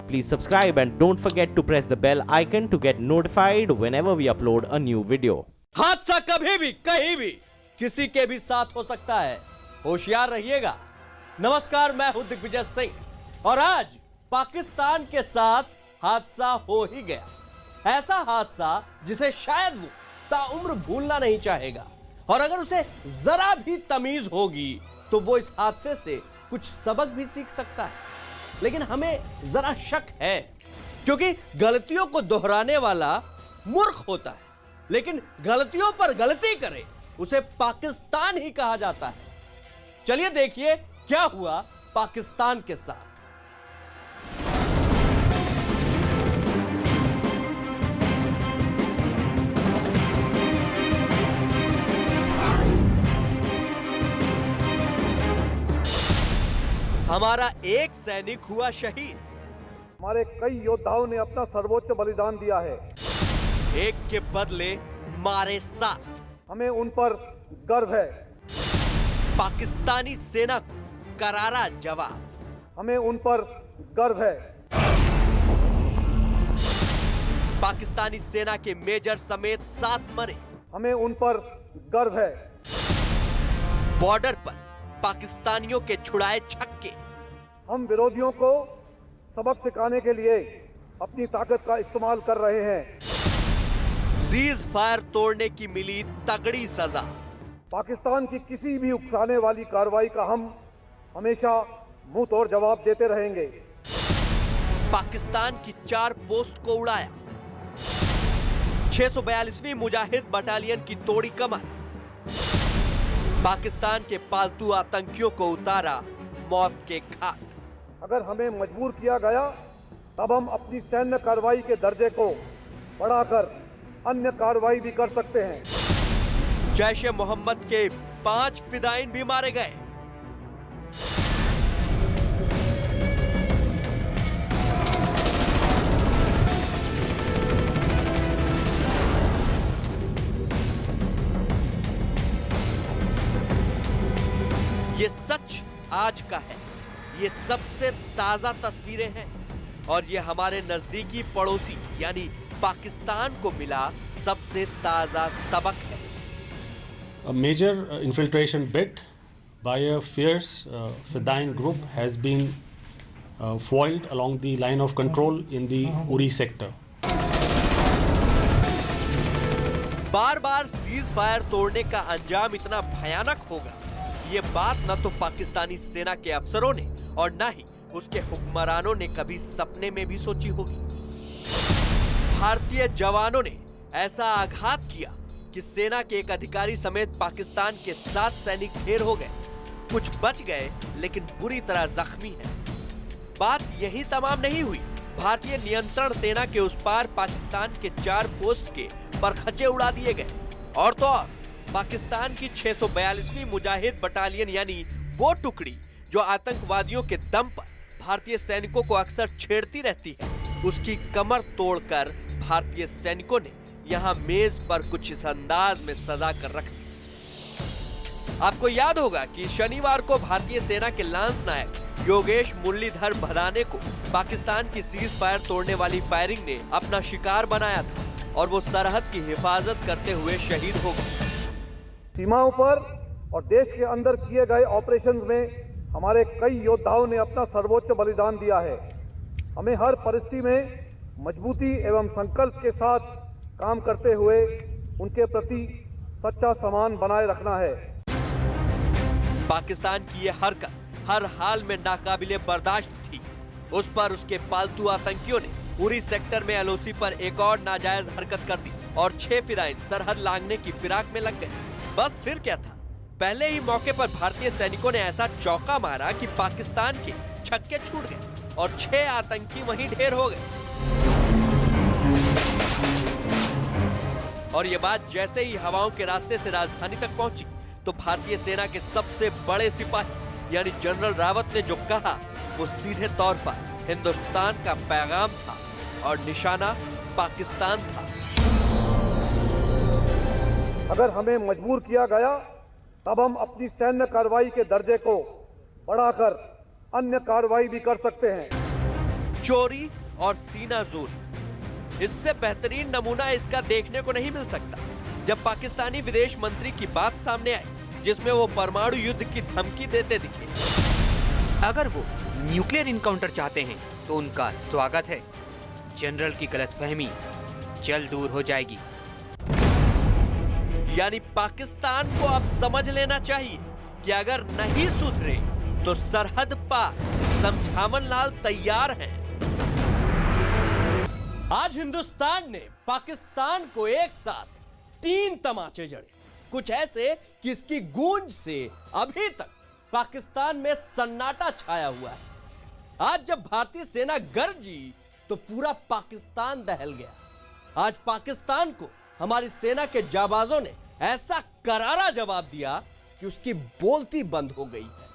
Please subscribe and don't forget to press the bell icon to get notified whenever we upload a new video. हादसा कभी भी कहीं भी किसी के भी साथ हो सकता है, होशियार रहिएगा। नमस्कार, मैं हूं दिग्विजय सिंह और आज पाकिस्तान के साथ हादसा हो ही गया। ऐसा हादसा जिसे शायद वो ताउम्र भूलना नहीं चाहेगा और अगर उसे जरा भी तमीज होगी तो वो इस हादसे से कुछ सबक भी सीख सकता है। लेकिन हमें जरा शक है क्योंकि गलतियों को दोहराने वाला मूर्ख होता है, लेकिन गलतियों पर गलती करे उसे पाकिस्तान ही कहा जाता है। चलिए देखिए क्या हुआ पाकिस्तान के साथ। हमारा एक सैनिक हुआ शहीद। हमारे कई योद्धाओं ने अपना सर्वोच्च बलिदान दिया है। एक के बदले मारे 7। हमें उन पर गर्व है। पाकिस्तानी सेना को करारा जवाब। हमें उन पर गर्व है। पाकिस्तानी सेना के मेजर समेत 7 मरे। हमें उन पर गर्व है। बॉर्डर पर पाकिस्तानियों के छुड़ाए छक्के। हम विरोधियों को सबक सिखाने के लिए अपनी ताकत का इस्तेमाल कर रहे हैं। सीज फायर तोड़ने की मिली तगड़ी सजा। पाकिस्तान की किसी भी उकसाने वाली कार्रवाई का हम हमेशा मुंह तोड़ जवाब देते रहेंगे। पाकिस्तान की 4 पोस्ट को उड़ाया। 642वीं मुजाहिद बटालियन की तोड़ी कमर। पाकिस्तान के पालतू आतंकियों को उतारा मौत के घाट। अगर हमें मजबूर किया गया तब हम अपनी सैन्य कार्रवाई के दर्जे को बढ़ाकर अन्य कार्रवाई भी कर सकते हैं। जैश-ए मोहम्मद के 5 फिदाइन भी मारे गए। ये सच आज का है। ये सबसे ताजा तस्वीरें हैं और ये हमारे नजदीकी पड़ोसी यानी पाकिस्तान को मिला सबसे ताजा सबक है। A major infiltration bid by a fierce Fedayeen group has been foiled along the line of control in the Uri sector. Bar bar cease fire तोड़ने का अंजाम इतना भयानक होगा, ये बात न तो पाकिस्तानी सेना के अफसरों ने और न ही उसके हुक्मरानों ने कभी सपने में भी सोची होगी। भारतीय जवानों ने ऐसा आघात किया कि सेना के एक अधिकारी समेत पाकिस्तान के 7 सैनिक ढेर हो गए। कुछ बच गए लेकिन बुरी तरह जख्मी हैं। बात यही तमाम नहीं हुई। भारतीय नियंत्रण सेना के उस पार पाकिस्तान के 4 पोस्ट के परखचे उड़ा दिए गए। और तो और पाकिस्तान की 642वीं मुजाहिद बटालियन यानी वो टुकड़ी जो आतंकवादियों के दम पर भारतीय सैनिकों को अक्सर छेड़ती रहती है, उसकी कमर तोड़कर भारतीय सैनिकों ने यहां मेज पर कुछ इस अंदाज में सजा कर रख दी। आपको याद होगा कि शनिवार को भारतीय सेना के लांस नायक योगेश मुरलीधर भदाने को पाकिस्तान की सीज फायर तोड़ने वाली फायरिंग ने अपना शिकार बनाया था और वो सरहद की हिफाजत करते हुए शहीद हो गए। सीमाओं पर और देश के अंदर किए गए ऑपरेशंस में हमारे कई योद्धाओं ने अपना सर्वोच्च बलिदान दिया है। हमें हर परिस्थिति में मजबूती एवं संकल्प के साथ काम करते हुए उनके प्रति सच्चा सम्मान बनाए रखना है। पाकिस्तान की ये हरकत हर हाल में नाकाबिले बर्दाश्त थी। उस पर उसके पालतू आतंकियों ने उरी सेक्टर में एलओसी पर एक और नाजायज हरकत कर दी और 6 फिदाइन सरहद लांघने की फिराक में लग गए। बस फिर क्या था, पहले ही मौके पर भारतीय सैनिकों ने ऐसा चौका मारा कि पाकिस्तान के छक्के छूट गए और 6 आतंकी वहीं ढेर हो गए। और ये बात जैसे ही हवाओं के रास्ते से राजधानी तक पहुंची तो भारतीय सेना के सबसे बड़े सिपाही यानी जनरल रावत ने जो कहा वो सीधे तौर पर हिंदुस्तान का पैगाम था और निशाना पाकिस्तान था। अगर हमें मजबूर किया गया तब हम अपनी सैन्य कार्रवाई के दर्जे को बढ़ाकर अन्य कार्रवाई भी कर सकते हैं। चोरी और सीनाजोरी। इससे बेहतरीन नमूना इसका देखने को नहीं मिल सकता जब पाकिस्तानी विदेश मंत्री की बात सामने आई जिसमें वो परमाणु युद्ध की धमकी देते दिखे। अगर वो न्यूक्लियर इनकाउंटर चाहते हैं तो उनका स्वागत है। जनरल की गलतफहमी जल्द दूर हो जाएगी। यानी पाकिस्तान को अब समझ लेना चाहिए कि अगर नहीं सुधरे तो सरहद पार समझावन लाल तैयार हैं। आज हिंदुस्तान ने पाकिस्तान को एक साथ 3 तमाचे जड़े, कुछ ऐसे कि इसकी गूंज से अभी तक पाकिस्तान में सन्नाटा छाया हुआ है। आज जब भारतीय सेना गरजी तो पूरा पाकिस्तान दहल गया। आज पाकिस्तान को हमारी सेना के जाबाजों ने ऐसा करारा जवाब दिया कि उसकी बोलती बंद हो गई है।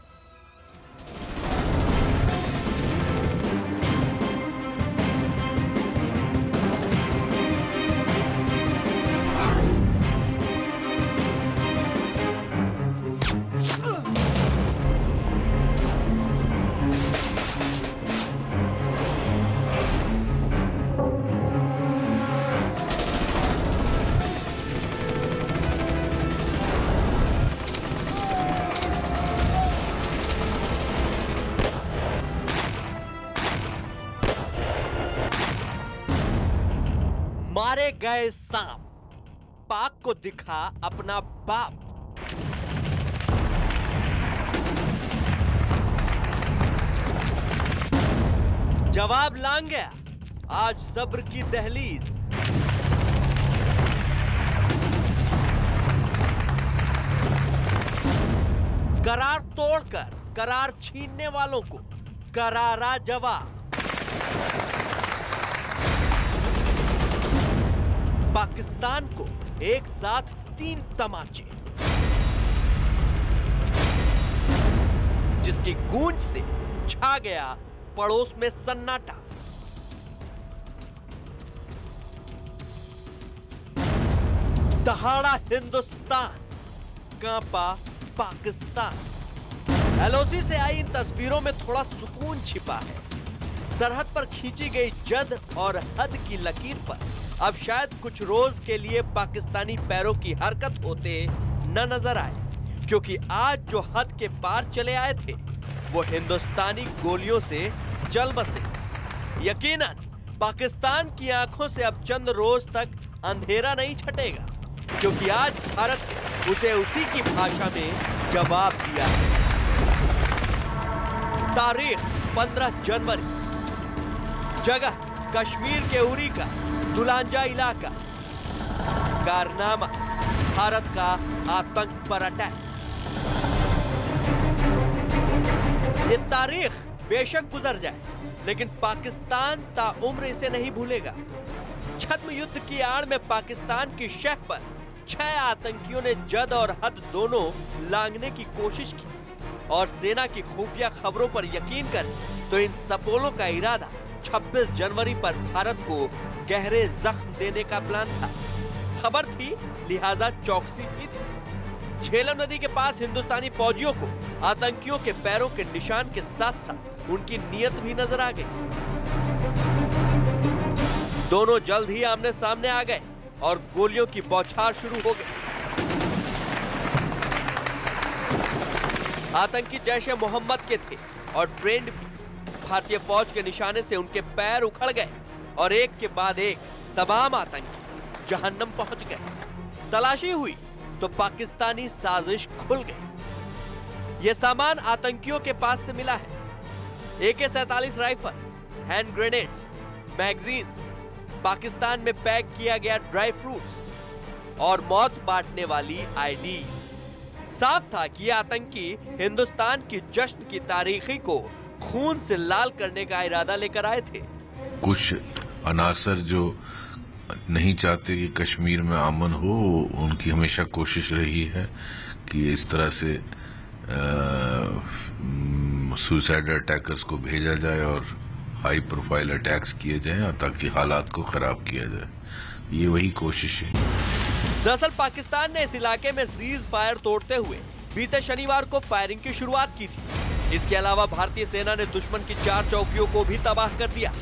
मारे गए सांप, पाक को दिखा अपना बाप। जवाब लांग गया आज सब्र की दहलीज। करार तोड़कर करार छीनने वालों को करारा जवाब। पाकिस्तान को एक साथ 3 तमाचे, जिसकी गूंज से छा गया पड़ोस में सन्नाटा। दहाड़ा हिंदुस्तान, कांपा पाकिस्तान। एलओसी से आई इन तस्वीरों में थोड़ा सुकून छिपा है। सरहद पर खींची गई जद और हद की लकीर पर अब शायद कुछ रोज के लिए पाकिस्तानी पैरों की हरकत होते न नजर आए, क्योंकि आज जो हद के पार चले आए थे वो हिंदुस्तानी गोलियों से चल बसे। यकीनन पाकिस्तान की आंखों से अब चंद रोज तक अंधेरा नहीं छटेगा, क्योंकि आज भारत ने उसे उसी की भाषा में जवाब दिया है। तारीख 15 जनवरी, जगह कश्मीर के उरी का दुलांजा इलाका। कारनामा भारत का आतंक पर अटैक। ये तारीख बेशक गुजर जाए, लेकिन पाकिस्तान ताउम्र इसे नहीं भूलेगा। छद्म युद्ध की आड़ में पाकिस्तान की शह पर 6 आतंकियों ने जद और हद दोनों लांघने की कोशिश की, और सेना की खुफिया खबरों पर यकीन करें तो इन सपोलों का इरादा 26 जनवरी पर भारत को गहरे जख्म देने का प्लान था। खबर थी, लिहाजा चौकसी भी थी। झेलम नदी के पास हिंदुस्तानी फौजियों को आतंकियों के पैरों के निशान के साथ साथ उनकी नीयत भी नजर आ गई। दोनों जल्द ही आमने सामने आ गए और गोलियों की बौछार शुरू हो गई। आतंकी जैश-ए मोहम्मद के थे और ट्रेंड भी। भारतीय फौज के निशाने से उनके पैर उखड़ गए और एक के बाद एक तमाम आतंकी जहन्नम पहुंच गए। तलाशी हुई तो पाकिस्तानी साजिश खुल गई। यह सामान आतंकियों के पास से मिला है। AK-47 rifle, hand grenades, magazines, Pakistan में पैक किया गया ड्राई फ्रूट्स और मौत बांटने वाली ID। साफ था कि आतंकी हिंदुस्तान की जश्न की तारीखी को खून से लाल करने का इरादा लेकर आए थे। कुछ अनासर जो नहीं चाहते कि कश्मीर में अमन हो, उनकी हमेशा कोशिश रही है कि इस तरह से सुसाइड अटैकर्स को भेजा जाए और हाई प्रोफाइल अटैक्स किए जाएं और ताकि हालात को खराब किया जाए। ये वही कोशिश है। दरअसल पाकिस्तान ने इस इलाके में सीज फायर तोड़ते हुए बीते शनिवार को फायरिंग की शुरुआत की थी। इसके अलावा भारतीय सेना ने दुश्मन की 4 चौकियों को भी तबाह कर दिया।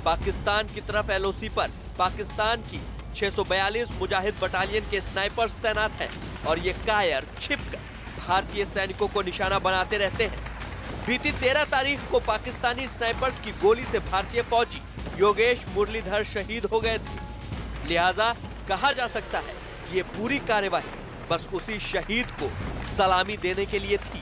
पाकिस्तान की तरफ एलओसी पर पाकिस्तान की 642 मुजाहिद बटालियन के स्नाइपर्स तैनात हैं और ये कायर छिपकर भारतीय सैनिकों को निशाना बनाते रहते हैं। बीती 13 तारीख को पाकिस्तानी स्नाइपर्स की गोली से भारतीय फौजी योगेश मुरलीधर शहीद हो गए थे। लिहाजा कहा जा सकता है कि ये पूरी कार्यवाही बस उसी शहीद को सलामी देने के लिए थी।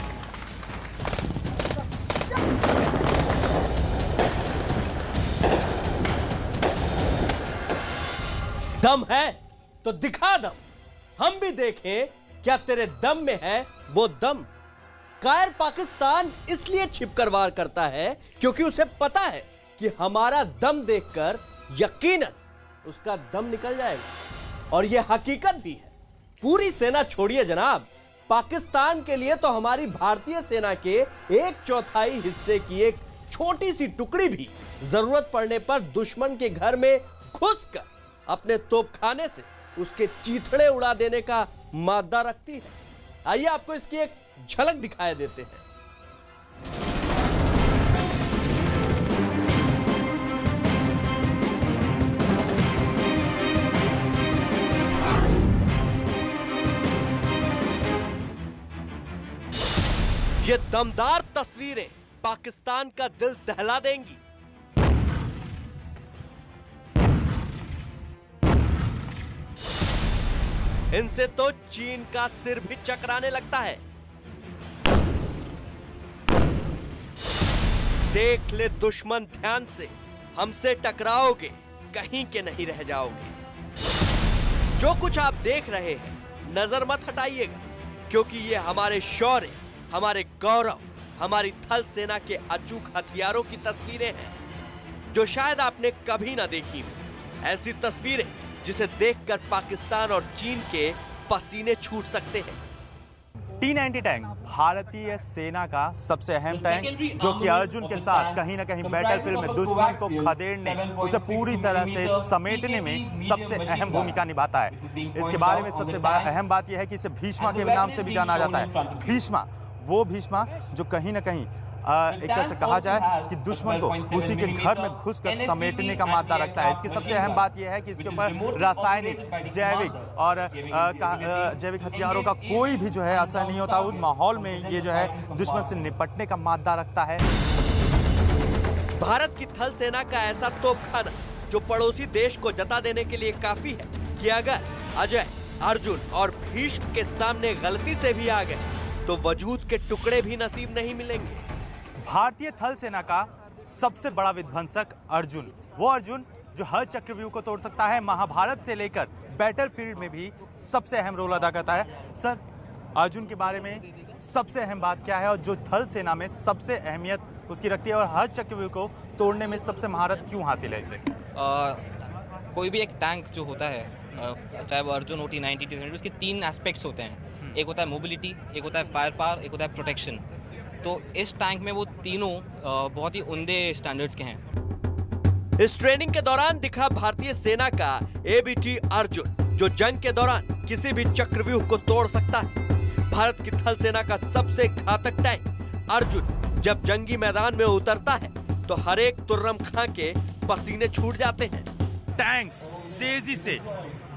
दम है तो दिखा दम, हम भी देखें क्या तेरे दम में है वो दम। कायर पाकिस्तान इसलिए छिपकर वार करता है क्योंकि उसे पता है कि हमारा दम देखकर यकीनन उसका दम निकल जाएगा। और यह हकीकत भी है। पूरी सेना छोड़िए जनाब, पाकिस्तान के लिए तो हमारी भारतीय सेना के 1/4 हिस्से की एक छोटी सी टुकड़ी भी जरूरत पड़ने पर दुश्मन के घर में घुसकर अपने तोपखाने से उसके चीथड़े उड़ा देने का मादा रखती है। आइए आपको इसकी एक झलक दिखाए देते हैं। ये दमदार तस्वीरें पाकिस्तान का दिल दहला देंगी। इनसे तो चीन का सिर भी चकराने लगता है। देख ले दुश्मन ध्यान से, हमसे टकराओगे कहीं के नहीं रह जाओगे। जो कुछ आप देख रहे हैं नजर मत हटाइएगा, क्योंकि ये हमारे शौर्य, हमारे गौरव, हमारी थल सेना के अचूक हथियारों की तस्वीरें हैं जो शायद आपने कभी ना देखी हो। ऐसी तस्वीरें जिसे देखकर पाकिस्तान और चीन के पसीने छूट सकते हैं। T-90 टैंक भारतीय सेना का सबसे अहम टैंक, जो कि अर्जुन के साथ कहीं ना कहीं बैटलफील्ड में दुश्मन को खदेड़ने, उसे पूरी तरह से समेटने में सबसे अहम भूमिका निभाता है। इसके बारे में सबसे अहम बात यह है कि इसे भीष्मा के नाम से भी जाना जाता है। भीष्मा, वो भीष्मा जो कहीं ना कहीं एक तरह से कहा जाए कि दुश्मन को उसी के घर में घुसकर समेटने का मादा रखता है। इसकी सबसे अहम बात यह है कि इसके ऊपर रासायनिक, जैविक और जैविक हथियारों का कोई भी जो है असर नहीं होता। उस माहौल में ये जो है दुश्मन से निपटने का मादा रखता है। भारत की थल सेना का ऐसा तोपखाना जो पड़ोसी देश को जता देने के लिए काफी है कि अगर अजय, अर्जुन और भीष्म के सामने गलती से भी आ गए तो वजूद के टुकड़े भी नसीब नहीं मिलेंगे। भारतीय थल सेना का सबसे बड़ा विध्वंसक अर्जुन, वो अर्जुन जो हर चक्रव्यूह को तोड़ सकता है, महाभारत से लेकर बैटलफील्ड में भी सबसे अहम रोल अदा करता है। सर, अर्जुन के बारे में सबसे अहम बात क्या है और जो थल सेना में सबसे अहमियत उसकी रखती है और हर चक्रव्यूह को तोड़ने में सबसे महारत क्यों हासिल है इसे? कोई भी एक टैंक जो होता है, चाहे वो अर्जुन हो, T-90, T-70, उसके 3 एस्पेक्ट्स होते हैं। एक होता है मोबिलिटी, एक होता है फायर पावर, एक होता है प्रोटेक्शन। तो इस टैंक में वो तीनों बहुत ही उम्दे स्टैंडर्ड्स के हैं। इस ट्रेनिंग के दौरान दिखा भारतीय सेना का ABT अर्जुन, जो जंग के दौरान किसी भी चक्रव्यूह को तोड़ सकता है। भारत की थल सेना का सबसे घातक टैंक अर्जुन जब जंगी मैदान में उतरता है तो हर एक तुर्रम खां के पसीने छूट जाते हैं। टैंक्स तेजी से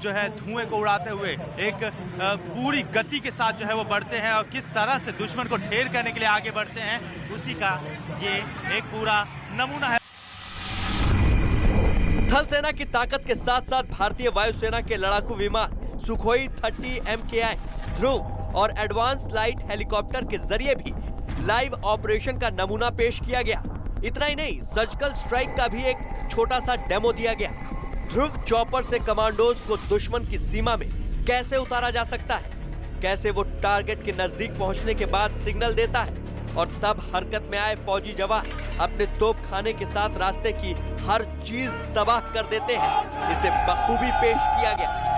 जो है धुएं को उड़ाते हुए एक पूरी गति के साथ जो है वो बढ़ते हैं और किस तरह से दुश्मन को ढेर करने के लिए आगे बढ़ते हैं, उसी का ये एक पूरा नमूना है। थल सेना की ताकत के साथ साथ भारतीय वायुसेना के लड़ाकू विमान सुखोई 30 MKI, ध्रुव और एडवांस लाइट हेलीकॉप्टर के जरिए भी लाइव ऑपरेशन का नमूना पेश किया गया। इतना ही नहीं, सर्जिकल स्ट्राइक का भी एक छोटा सा डेमो दिया गया। ध्रुव चॉपर से कमांडोज को दुश्मन की सीमा में कैसे उतारा जा सकता है, कैसे वो टारगेट के नजदीक पहुंचने के बाद सिग्नल देता है और तब हरकत में आए फौजी जवान अपने तोपखाने के साथ रास्ते की हर चीज तबाह कर देते हैं। इसे बखूबी पेश किया गया।